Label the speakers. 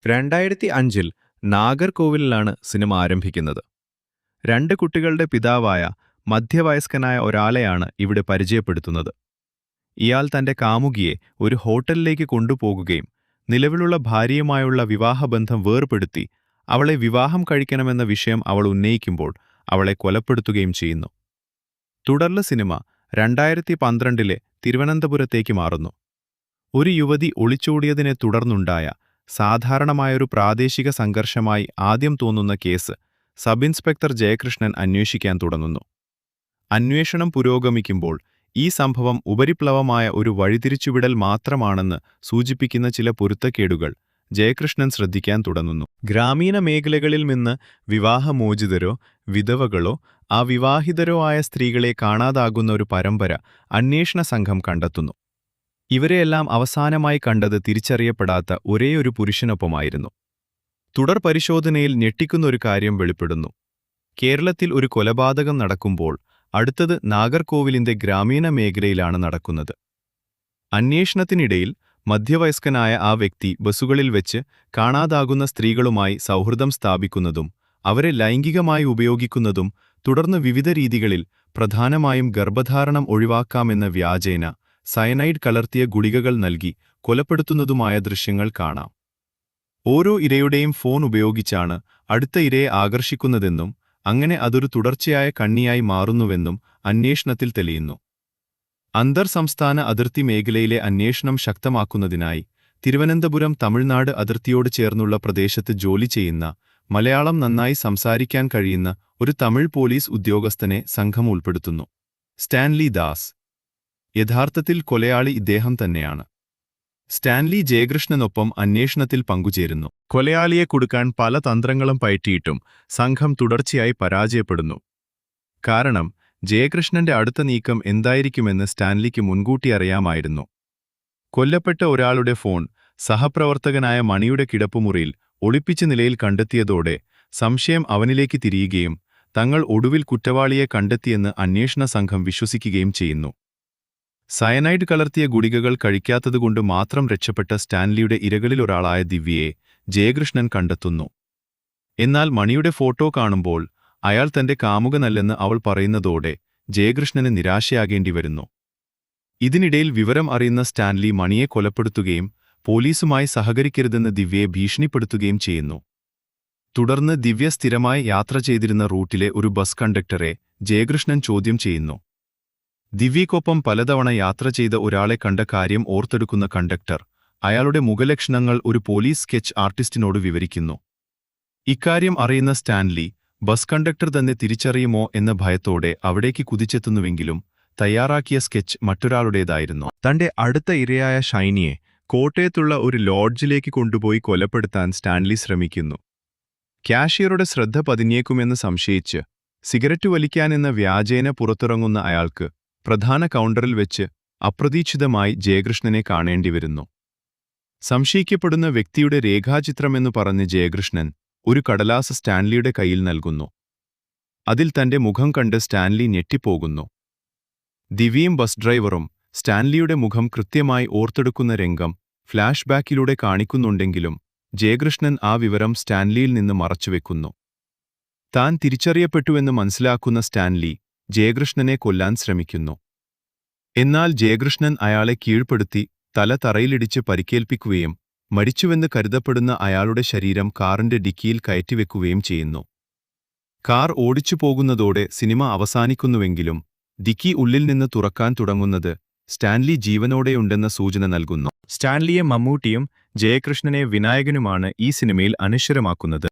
Speaker 1: 2005-ൽ നാഗർകോവിലിലാണ് cinema ആരംഭിക്കുന്നത്. രണ്ട് കുട്ടികളുടെ പിതാവായ മധ്യവയസ്കനായ ഒരാളെയാണ് ഇവിടെ പരിചയപ്പെടുത്തുന്നത്. ഇയാൾ തന്റെ കാമുകിയെ ഒരു ഹോട്ടലിലേക്ക് കൊണ്ടുപോകുകയും നിലവിലുള്ള ഭാര്യയുമായുള്ള വിവാഹബന്ധം വേർപെടുത്തി അവളെ വിവാഹം കഴിക്കണമെന്ന വിഷയം അവൾ ഉന്നയിക്കുമ്പോൾ അവളെ കൊലപ്പെടുത്തുകയും ചെയ്യുന്നു. തുടർന്ന് സിനിമ 2012-ലെ തിരുവനന്തപുരത്തേക്ക് മാറുന്നു. ഒരു യുവതി ഒളിച്ചോടിയതിനെ തുടർന്നുണ്ടായ സാധാരണമായൊരു പ്രാദേശിക സംഘർഷമായി ആദ്യം തോന്നുന്ന കേസ് സബ് ഇൻസ്പെക്ടർ ജയകൃഷ്ണൻ അന്വേഷിക്കാൻ തുടങ്ങുന്നു. അന്വേഷണം പുരോഗമിക്കുമ്പോൾ ഈ സംഭവം ഉപരിപ്ലവമായ ഒരു വഴിതിരിച്ചുവിടൽ മാത്രമാണെന്ന് സൂചിപ്പിക്കുന്ന ചില പൊരുത്തക്കേടുകൾ ജയകൃഷ്ണൻ ശ്രദ്ധിക്കാൻ തുടങ്ങുന്നു. ഗ്രാമീണ മേഖലകളിൽ നിന്ന് വിവാഹമോചിതരോ വിധവകളോ അവിവാഹിതരോ ആയ സ്ത്രീകളെ കാണാതാകുന്ന ഒരു പരമ്പര അന്വേഷണ സംഘം കണ്ടെത്തുന്നു. ഇവരെയെല്ലാം അവസാനമായി കണ്ടത് തിരിച്ചറിയപ്പെടാത്ത ഒരേയൊരു പുരുഷനൊപ്പമായിരുന്നു. തുടർ പരിശോധനയിൽ ഞെട്ടിക്കുന്നൊരു കാര്യം വെളിപ്പെടുന്നു. കേരളത്തിൽ ഒരു കൊലപാതകം നടക്കുമ്പോൾ അടുത്തത് നാഗർകോവിലിന്റെ ഗ്രാമീണ മേഖലയിലാണ് നടക്കുന്നത്. അന്വേഷണത്തിനിടയിൽ മധ്യവയസ്കനായ ആ വ്യക്തി ബസ്സുകളിൽ വെച്ച് കാണാതാകുന്ന സ്ത്രീകളുമായി സൗഹൃദം സ്ഥാപിക്കുന്നതും അവരെ ലൈംഗികമായി ഉപയോഗിക്കുന്നതും തുടർന്ന് വിവിധ രീതികളിൽ പ്രധാനമായും ഗർഭധാരണം ഒഴിവാക്കാമെന്ന വ്യാജേന സയനൈഡ് കലർത്തിയ ഗുളികകൾ നൽകി കൊലപ്പെടുത്തുന്നതുമായ ദൃശ്യങ്ങൾ കാണാം. ഓരോ ഇരയുടെയും ഫോൺ ഉപയോഗിച്ചാണ് അടുത്ത ഇരയെ ആകർഷിക്കുന്നതെന്നും അങ്ങനെ അതൊരു തുടർച്ചയായ കണ്ണിയായി മാറുന്നുവെന്നും അന്വേഷണത്തിൽ തെളിയുന്നു. അന്തർ-സംസ്ഥാന അതിർത്തി മേഖലയിലെ അന്വേഷണം ശക്തമാക്കുന്നതിനായി തിരുവനന്തപുരം തമിഴ്നാട് അതിർത്തിയോട് ചേർന്നുള്ള പ്രദേശത്ത് ജോലി ചെയ്യുന്ന മലയാളം നന്നായി സംസാരിക്കാൻ കഴിയുന്ന ഒരു തമിഴ് പോലീസ് ഉദ്യോഗസ്ഥനെ സംഘം ഉൾപ്പെടുത്തുന്നു. സ്റ്റാൻലി ദാസ്. യഥാർത്ഥത്തിൽ കൊലയാളി ഇദ്ദേഹം തന്നെയാണ്. സ്റ്റാൻലി ജയകൃഷ്ണനൊപ്പം അന്വേഷണത്തിൽ പങ്കുചേരുന്നു. കൊലയാളിയെ കുടുക്കാൻ പല തന്ത്രങ്ങളും പയറ്റിയിട്ടും സംഘം തുടർച്ചയായി പരാജയപ്പെടുന്നു. കാരണം ജയകൃഷ്ണന്റെ അടുത്ത നീക്കം എന്തായിരിക്കുമെന്ന് സ്റ്റാൻലിക്ക് മുൻകൂട്ടി അറിയാമായിരുന്നു. കൊല്ലപ്പെട്ട ഒരാളുടെ ഫോൺ സഹപ്രവർത്തകനായ മണിയുടെ കിടപ്പുമുറിയിൽ ഒളിപ്പിച്ച നിലയിൽ കണ്ടെത്തിയതോടെ സംശയം അവനിലേക്ക് തിരിയുകയും തങ്ങൾ ഒടുവിൽ കുറ്റവാളിയെ കണ്ടെത്തിയെന്ന് അന്വേഷണ സംഘം വിശ്വസിക്കുകയും ചെയ്യുന്നു. സയനൈഡ് കലർത്തിയ ഗുളികകൾ കഴിക്കാത്തതുകൊണ്ട് മാത്രം രക്ഷപ്പെട്ട സ്റ്റാൻലിയുടെ ഇരകളിലൊരാളായ ദിവ്യയെ ജയകൃഷ്ണൻ കണ്ടെത്തുന്നു. എന്നാൽ മണിയുടെ ഫോട്ടോ കാണുമ്പോൾ അയാൾ തന്റെ കാമുകനല്ലെന്ന് അവൾ പറയുന്നതോടെ ജയകൃഷ്ണന് നിരാശയാകേണ്ടി വരുന്നു. ഇതിനിടയിൽ വിവരം അറിയുന്ന സ്റ്റാൻലി മണിയെ കൊലപ്പെടുത്തുകയും പോലീസുമായി സഹകരിക്കരുതെന്ന് ദിവ്യയെ ഭീഷണിപ്പെടുത്തുകയും ചെയ്യുന്നു. തുടർന്ന് ദിവ്യ സ്ഥിരമായി യാത്ര ചെയ്തിരുന്ന റൂട്ടിലെ ഒരു ബസ് കണ്ടക്ടറെ ജയകൃഷ്ണൻ ചോദ്യം ചെയ്യുന്നു. ദിവ്യയ്ക്കൊപ്പം പലതവണ യാത്ര ചെയ്ത ഒരാളെ കണ്ട കാര്യം ഓർത്തെടുക്കുന്ന കണ്ടക്ടർ അയാളുടെ മുഖലക്ഷണങ്ങൾ ഒരു പോലീസ് സ്കെച്ച് ആർട്ടിസ്റ്റിനോട് വിവരിക്കുന്നു. ഇക്കാര്യം അറിയുന്ന സ്റ്റാൻലി ബസ് കണ്ടക്ടർ തന്നെ തിരിച്ചറിയുമോ എന്ന ഭയത്തോടെ അവിടേക്ക് കുതിച്ചെത്തുന്നുവെങ്കിലും തയ്യാറാക്കിയ സ്കെച്ച് മറ്റൊരാളുടേതായിരുന്നു. തന്റെ അടുത്ത ഇരയായ ഷൈനിയെ കോട്ടയത്തുള്ള ഒരു ലോഡ്ജിലേക്ക് കൊണ്ടുപോയി കൊലപ്പെടുത്താൻ സ്റ്റാൻലി ശ്രമിക്കുന്നു. ക്യാഷ്യറുടെ ശ്രദ്ധ പതിഞ്ഞേക്കുമെന്ന് സംശയിച്ച് സിഗരറ്റ് വലിക്കാനെന്ന വ്യാജേന പുറത്തിറങ്ങുന്ന അയാൾക്ക് പ്രധാന കൗണ്ടറിൽ വെച്ച് അപ്രതീക്ഷിതമായി ജയകൃഷ്ണനെ കാണേണ്ടിവരുന്നു. സംശയിക്കപ്പെടുന്ന വ്യക്തിയുടെ രേഖാചിത്രമെന്നു പറഞ്ഞ് ജയകൃഷ്ണൻ ഒരു കടലാസ് സ്റ്റാൻലിയുടെ കയ്യിൽ നൽകുന്നു. അതിൽ തന്റെ മുഖം കണ്ട് സ്റ്റാൻലി ഞെട്ടിപ്പോകുന്നു. ദിവ്യയും ബസ് ഡ്രൈവറും സ്റ്റാൻലിയുടെ മുഖം കൃത്യമായി ഓർത്തെടുക്കുന്ന രംഗം ഫ്ലാഷ് ബാക്കിലൂടെ കാണിക്കുന്നുണ്ടെങ്കിലും ജയകൃഷ്ണൻ ആ വിവരം സ്റ്റാൻലിയിൽ നിന്ന് മറച്ചുവെക്കുന്നു. താൻ തിരിച്ചറിയപ്പെട്ടുവെന്ന് മനസ്സിലാക്കുന്ന സ്റ്റാൻലി ജയകൃഷ്ണനെ കൊല്ലാൻ ശ്രമിക്കുന്നു. എന്നാൽ ജയകൃഷ്ണൻ അയാളെ കീഴ്പ്പെടുത്തി തല തറയിലിടിച്ച് പരിക്കേൽപ്പിക്കുകയും മരിച്ചുവെന്ന് കരുതപ്പെടുന്ന അയാളുടെ ശരീരം കാറിന്റെ ഡിക്കിയിൽ കയറ്റിവെക്കുകയും ചെയ്യുന്നു. കാർ ഓടിച്ചു പോകുന്നതോടെ സിനിമ അവസാനിക്കുന്നുവെങ്കിലും ഡിക്കി ഉള്ളിൽ നിന്ന് തുറക്കാൻ തുടങ്ങുന്നത് സ്റ്റാൻലി ജീവനോടെയുണ്ടെന്ന സൂചന നൽകുന്നു. സ്റ്റാൻലിയെ മമ്മൂട്ടിയും ജയകൃഷ്ണനെ വിനായകനുമാണ് ഈ സിനിമയിൽ അനശ്വരമാക്കുന്നത്.